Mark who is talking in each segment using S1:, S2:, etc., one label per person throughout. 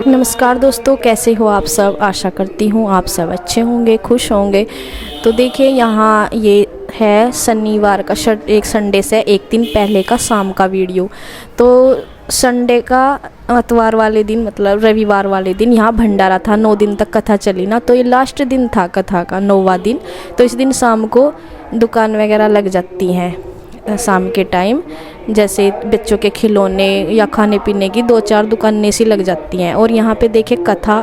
S1: नमस्कार दोस्तों, कैसे हो आप सब। आशा करती हूँ आप सब अच्छे होंगे, खुश होंगे। तो देखिए यहाँ ये है शनिवार का एक संडे से एक दिन पहले का शाम का वीडियो। तो संडे का इतवार वाले दिन मतलब रविवार वाले दिन यहाँ भंडारा था। 9 दिन तक कथा चली ना, तो ये लास्ट दिन था कथा का, 9वां दिन। तो इस दिन शाम को दुकान वगैरह लग जाती हैं शाम के टाइम, जैसे बच्चों के खिलौने या खाने पीने की 2-4 दुकानें सी लग जाती हैं। और यहाँ पे देखिए कथा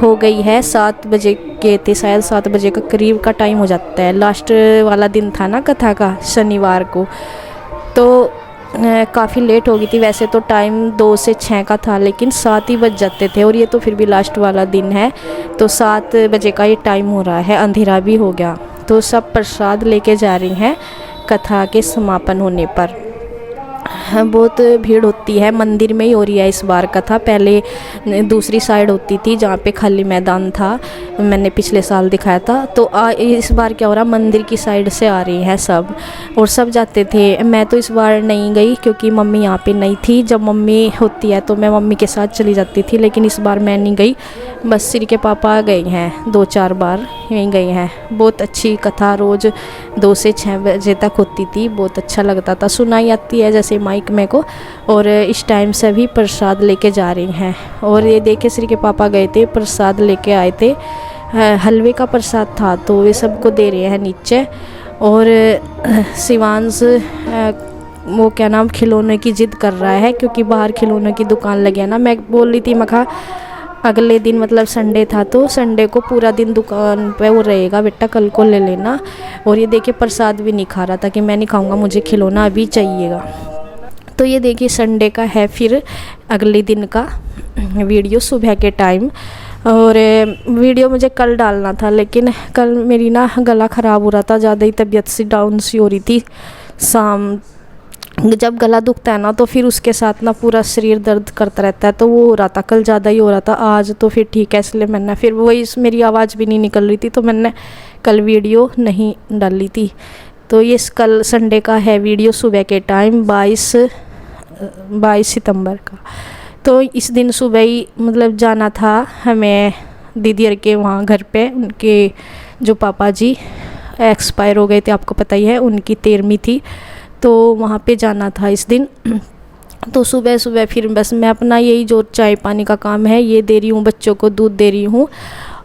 S1: हो गई है 7 बजे के थे, शायद 7 बजे का करीब का टाइम हो जाता है। लास्ट वाला दिन था ना कथा का शनिवार को, तो काफ़ी लेट हो गई थी। वैसे तो टाइम 2 से 6 का था, लेकिन 7 ही बज जाते थे। और ये तो फिर भी लास्ट वाला दिन है, तो 7 बजे का ये टाइम हो रहा है, अंधेरा भी हो गया। तो सब प्रसाद लेके जा रही हैं कथा के समापन होने पर। बहुत भीड़ होती है, मंदिर में ही हो रही है इस बार कथा। पहले दूसरी साइड होती थी जहाँ पे खाली मैदान था, मैंने पिछले साल दिखाया था। तो इस बार क्या हो रहा, मंदिर की साइड से आ रही है सब, और सब जाते थे। मैं तो इस बार नहीं गई क्योंकि मम्मी यहाँ पे नहीं थी। जब मम्मी होती है तो मैं मम्मी के साथ चली जाती थी, लेकिन इस बार मैं नहीं गई। बस श्री के पापा गए हैं, 2-4 बार यहीं गए हैं। बहुत अच्छी कथा रोज़ 2 से 6 बजे तक होती थी, बहुत अच्छा लगता था। सुनाई आती है जैसे माइक में को। और इस टाइम से भी प्रसाद लेके जा रही हैं। और ये देखे श्री के पापा गए थे, प्रसाद लेके आए थे, हलवे का प्रसाद था, तो वे सबको दे रहे हैं नीचे। और शिवांश वो क्या नाम खिलौने की जिद कर रहा है, क्योंकि बाहर खिलौने की दुकान लगी है ना। मैं बोल रही थी, मैं कहा अगले दिन मतलब संडे था, तो संडे को पूरा दिन दुकान पे वो रहेगा बेटा, कल को ले लेना। और ये देखिए प्रसाद भी नहीं खा रहा था कि मैं नहीं खाऊंगा, मुझे खिलौना अभी चाहिएगा। तो ये देखिए संडे का है फिर अगले दिन का वीडियो सुबह के टाइम। और वीडियो मुझे कल डालना था, लेकिन कल मेरी ना गला ख़राब हो रहा था, ज़्यादा ही तबीयत सी डाउन सी हो रही थी। शाम जब गला दुखता है ना, तो फिर उसके साथ ना पूरा शरीर दर्द करता रहता है, तो वो हो रहा था कल, ज़्यादा ही हो रहा था। आज तो फिर ठीक है, इसलिए मैंने फिर वही मेरी आवाज़ भी नहीं निकल रही थी, तो मैंने कल वीडियो नहीं डाली थी। तो ये कल संडे का है वीडियो सुबह के टाइम 22 सितंबर का। तो इस दिन सुबह ही मतलब जाना था हमें दीदी के वहाँ घर पे। उनके जो पापा जी एक्सपायर हो गए थे, आपको पता ही है, उनकी 13वीं थी, तो वहाँ पे जाना था इस दिन। तो सुबह सुबह फिर बस मैं अपना यही जो चाय पानी का काम है ये दे रही हूँ, बच्चों को दूध दे रही हूँ।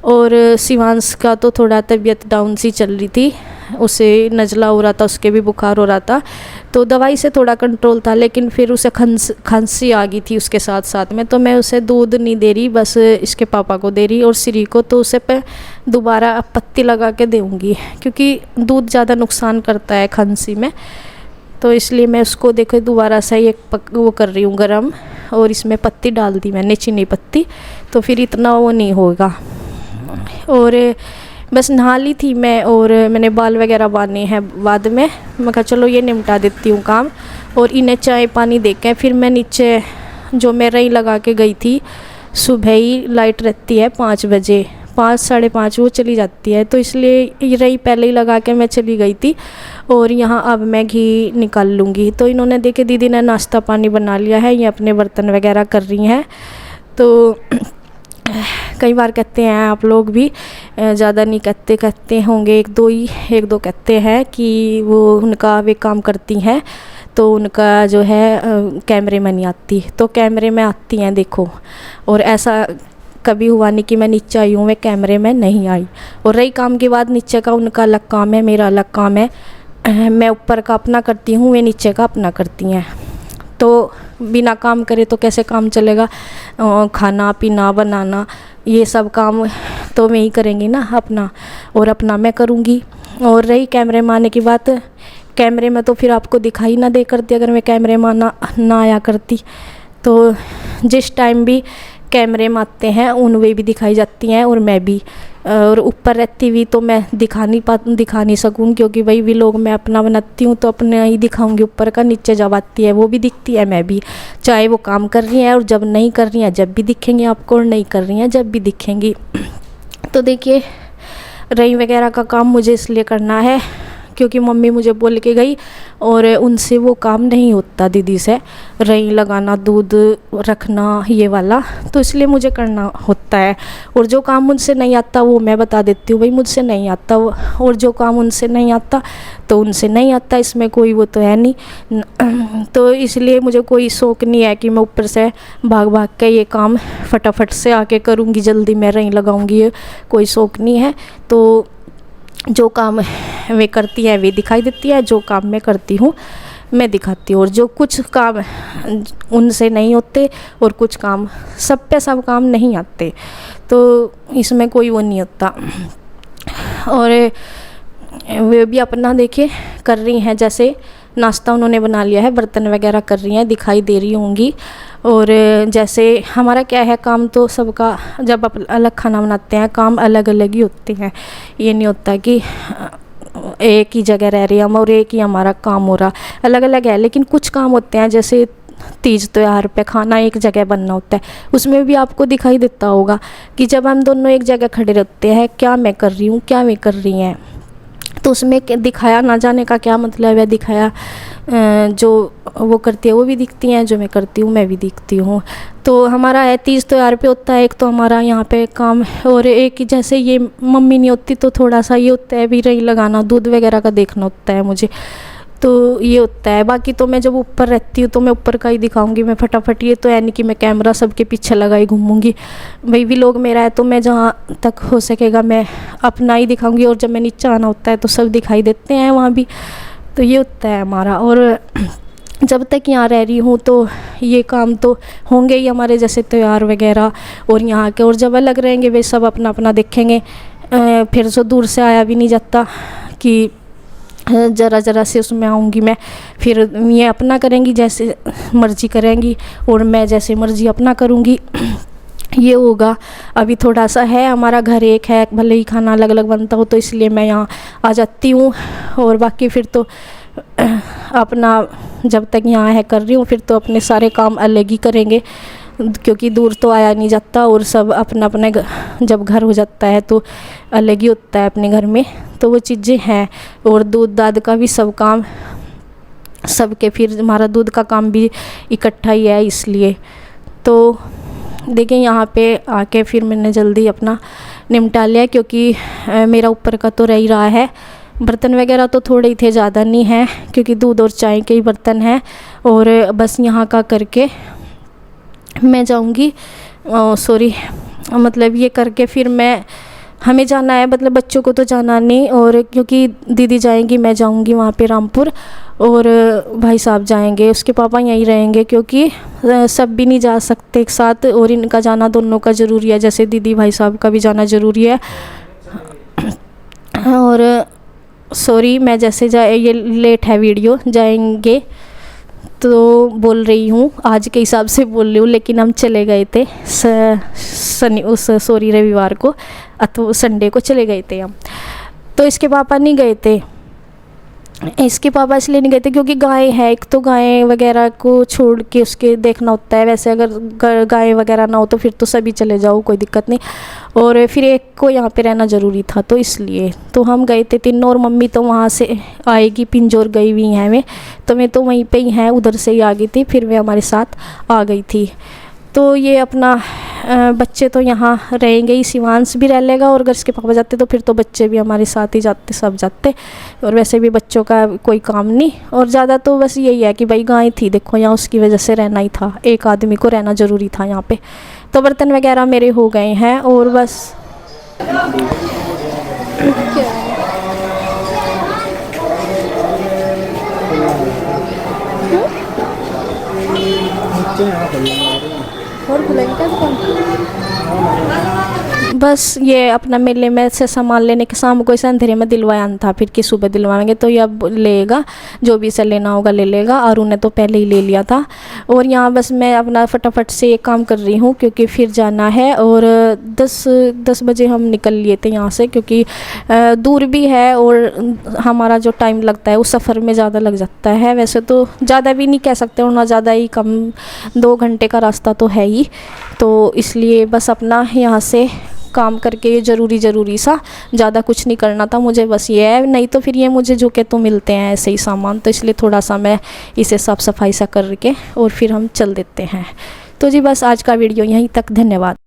S1: और शिवांश का तो थोड़ा तबीयत डाउन सी चल रही थी, उसे नज़ला हो रहा था, उसके भी बुखार हो रहा था, तो दवाई से थोड़ा कंट्रोल था, लेकिन फिर उसे खांसी आ गई थी उसके साथ साथ में। तो मैं उसे दूध नहीं दे रही, बस इसके पापा को दे रही। और श्री को तो उसे पे दोबारा पत्ती लगा के दूँगी, क्योंकि दूध ज़्यादा नुकसान करता है खांसी में। तो इसलिए मैं उसको देखो दोबारा से एक वो कर रही हूँ गरम, और इसमें पत्ती डाल दी मैंने, चीनी पत्ती, तो फिर इतना वो नहीं होगा। और बस नहा ली थी मैं, और मैंने बाल वगैरह बांधे हैं बाद में। मैं कहा चलो ये निपटा देती हूँ काम, और इन्हें चाय पानी दे के फिर मैं नीचे जो मैं रई लगा के गई थी। सुबह ही लाइट रहती है 5 बजे, 5 साढ़े 5 वो चली जाती है, तो इसलिए रही पहले ही लगा के मैं चली गई थी। और यहाँ अब मैं घी निकाल लूँगी। तो इन्होंने देखे दीदी ने नाश्ता पानी बना लिया है, ये अपने बर्तन वगैरह कर रही हैं। तो कई बार कहते हैं आप लोग भी, ज़्यादा नहीं कहते होंगे, एक दो कहते हैं कि वो उनका वे काम करती हैं, तो उनका जो है कैमरे में नहीं आती, तो कैमरे में आती हैं देखो। और ऐसा कभी हुआ नहीं कि मैं नीचे आई हूँ, मैं कैमरे में नहीं आई। और रही काम की बात, नीचे का उनका अलग काम है, मेरा अलग काम है। मैं ऊपर का अपना करती हूँ, वे नीचे का अपना करती हैं। तो बिना काम करे तो कैसे काम चलेगा, खाना पीना बनाना ये सब काम तो मैं ही करेंगी ना अपना, और अपना मैं करूँगी। और रही कैमरे में आने की बात, कैमरे में तो फिर आपको दिखाई ना दे करती अगर मैं कैमरे में ना आया करती। तो जिस टाइम भी कैमरे में आते हैं उन वे भी दिखाई जाती हैं और मैं भी, और ऊपर रहती हुई तो मैं दिखा नहीं सकूँ, क्योंकि भाई व्लॉग मैं अपना बनाती हूँ तो अपने ही दिखाऊंगी ऊपर का। नीचे जब आती है वो भी दिखती है, मैं भी, चाहे वो काम कर रही हैं और जब नहीं कर रही हैं जब भी दिखेंगी आपको, और नहीं कर रही हैं जब भी दिखेंगी। तो देखिए रई वगैरह का काम मुझे इसलिए करना है क्योंकि मम्मी मुझे बोल के गई और उनसे वो काम नहीं होता दीदी से, रई लगाना, दूध रखना, ये वाला, तो इसलिए मुझे करना होता है। और जो काम मुझसे नहीं आता वो मैं बता देती हूँ भाई मुझसे नहीं आता, और जो काम उनसे नहीं आता तो उनसे नहीं आता, इसमें कोई वो तो है नहीं। तो इसलिए मुझे कोई शौक़ नहीं है कि मैं ऊपर से भाग भाग के ये काम फटाफट से आके करूँगी, जल्दी मैं रई लगाऊँगी, ये कोई शौक़ नहीं है। तो जो काम वे करती है वे दिखाई देती है, जो काम मैं करती हूँ मैं दिखाती हूँ। और जो कुछ काम उनसे नहीं होते और कुछ काम, सब पे सब काम नहीं आते, तो इसमें कोई वो नहीं होता। और वे भी अपना देखिए कर रही हैं, जैसे नाश्ता उन्होंने बना लिया है, बर्तन वगैरह कर रही हैं, दिखाई दे रही होंगी। और जैसे हमारा क्या है काम तो सबका, जब आप अलग खाना बनाते हैं काम अलग अलग ही होते हैं, ये नहीं होता कि एक ही जगह रह रही हम और एक ही हमारा काम हो रहा, अलग अलग है। लेकिन कुछ काम होते हैं जैसे तीज त्योहार पे खाना एक जगह बनना होता है, उसमें भी आपको दिखाई देता होगा कि जब हम दोनों एक जगह खड़े रहते हैं, क्या मैं कर रही हूँ क्या वे कर रही हैं, तो उसमें दिखाया ना जाने का क्या मतलब है, दिखाया जो वो करती है वो भी दिखती हैं, जो मैं करती हूँ मैं भी दिखती हूँ। तो हमारा है तीज त्योहार पे होता है एक तो हमारा यहाँ पे काम, और एक जैसे ये मम्मी नहीं होती तो थोड़ा सा ये होता है भी रई लगाना, दूध वगैरह का देखना होता है मुझे, तो ये होता है। बाकी तो मैं जब ऊपर रहती हूँ तो मैं ऊपर का ही दिखाऊंगी मैं फटाफट, ये तो है नहीं कि मैं कैमरा सबके पीछे लगाई घूमूंगी। भाई व्लॉग मेरा है तो मैं जहाँ तक हो सकेगा मैं अपना ही दिखाऊंगी, और जब मैं नीचे आना होता है तो सब दिखाई देते हैं वहाँ भी, तो ये होता है हमारा। और जब तक यहाँ रह रही हूँ तो ये काम तो होंगे ही हमारे, जैसे त्यौहार वगैरह और यहाँ के, और जब अलग रहेंगे वे सब अपना अपना देखेंगे। फिर जो दूर से आया भी नहीं जाता कि ज़रा ज़रा से उसमें आऊँगी मैं, फिर ये अपना करेंगी जैसे मर्जी करेंगी और मैं जैसे मर्जी अपना करूँगी, ये होगा। अभी थोड़ा सा है हमारा घर एक है, भले ही खाना अलग अलग बनता हो तो इसलिए मैं यहाँ आ जाती हूँ, और बाकी फिर तो अपना जब तक यहाँ है कर रही हूँ, फिर तो अपने सारे काम अलग ही करेंगे क्योंकि दूर तो आया नहीं जाता, और सब अपना अपने जब घर हो जाता है तो अलग ही होता है अपने घर में, तो वो चीज़ें हैं। और दूध दाद का भी सब काम सबके, फिर हमारा दूध का काम भी इकट्ठा ही है, इसलिए तो देखिए यहाँ पे आके फिर मैंने जल्दी अपना निपटा लिया, क्योंकि मेरा ऊपर का तो रह ही रहा है। बर्तन वगैरह तो थोड़े ही थे, ज़्यादा नहीं है, क्योंकि दूध और चाय के ही बर्तन हैं, और बस यहाँ का करके मैं जाऊँगी, सॉरी मतलब ये करके फिर मैं, हमें जाना है, मतलब बच्चों को तो जाना नहीं, और क्योंकि दीदी जाएंगी मैं जाऊंगी वहाँ पे रामपुर, और भाई साहब जाएंगे, उसके पापा यहीं रहेंगे, क्योंकि सब भी नहीं जा सकते एक साथ, और इनका जाना दोनों का ज़रूरी है, जैसे दीदी भाई साहब का भी जाना ज़रूरी है। और सॉरी मैं जैसे ये लेट है वीडियो, जाएंगे तो बोल रही हूँ, आज के हिसाब से बोल रही हूँ, लेकिन हम चले गए थे रविवार को अथवा संडे को चले गए थे हम। तो इसके पापा नहीं गए थे, इसके पापा इसलिए नहीं गए थे क्योंकि गाय है एक, तो गाय वगैरह को छोड़ के उसके देखना होता है। वैसे अगर गाय वगैरह ना हो तो फिर तो सभी चले जाओ, कोई दिक्कत नहीं, और फिर एक को यहाँ पे रहना ज़रूरी था, तो इसलिए तो हम गए थे तीनों, और मम्मी तो वहाँ से आएगी, पिंजौर गई हुई हैं वे, तो मैं तो वहीं पे ही हैं, उधर से ही आ गई थी, फिर वे हमारे साथ आ गई थी। तो ये अपना बच्चे तो यहाँ रहेंगे ही, शिवांश भी रह लेगा, और अगर इसके पापा जाते तो फिर तो बच्चे भी हमारे साथ ही जाते, सब जाते, और वैसे भी बच्चों का कोई काम नहीं, और ज़्यादा तो बस यही है कि भाई गाय थी देखो यहाँ, उसकी वजह से रहना ही था, एक आदमी को रहना ज़रूरी था यहाँ पे। तो बर्तन वगैरह मेरे हो गए हैं, और बस बस ये अपना मेले में से सामान लेने के शाम को इसे अंधेरे में दिलवाया था, फिर कि सुबह दिलवाएंगे, तो ये अब लेगा, जो भी इसे लेना होगा ले लेगा। और उन्हें तो पहले ही ले लिया था। और यहाँ बस मैं अपना फटाफट से ये काम कर रही हूँ क्योंकि फिर जाना है। और 10 बजे हम निकल लिए थे यहाँ से, क्योंकि दूर भी है और हमारा जो टाइम लगता है उस सफ़र में ज़्यादा लग जाता है। वैसे तो ज़्यादा भी नहीं कह सकते और ना ज़्यादा ही कम, 2 घंटे का रास्ता तो है ही। तो इसलिए बस अपना यहाँ से काम करके ये ज़रूरी सा, ज़्यादा कुछ नहीं करना था मुझे, बस ये है। नहीं तो फिर ये मुझे जो के तो मिलते हैं ऐसे ही सामान, तो इसलिए थोड़ा सा मैं इसे साफ़ सफाई सा करके और फिर हम चल देते हैं। तो जी बस आज का वीडियो यहीं तक, धन्यवाद।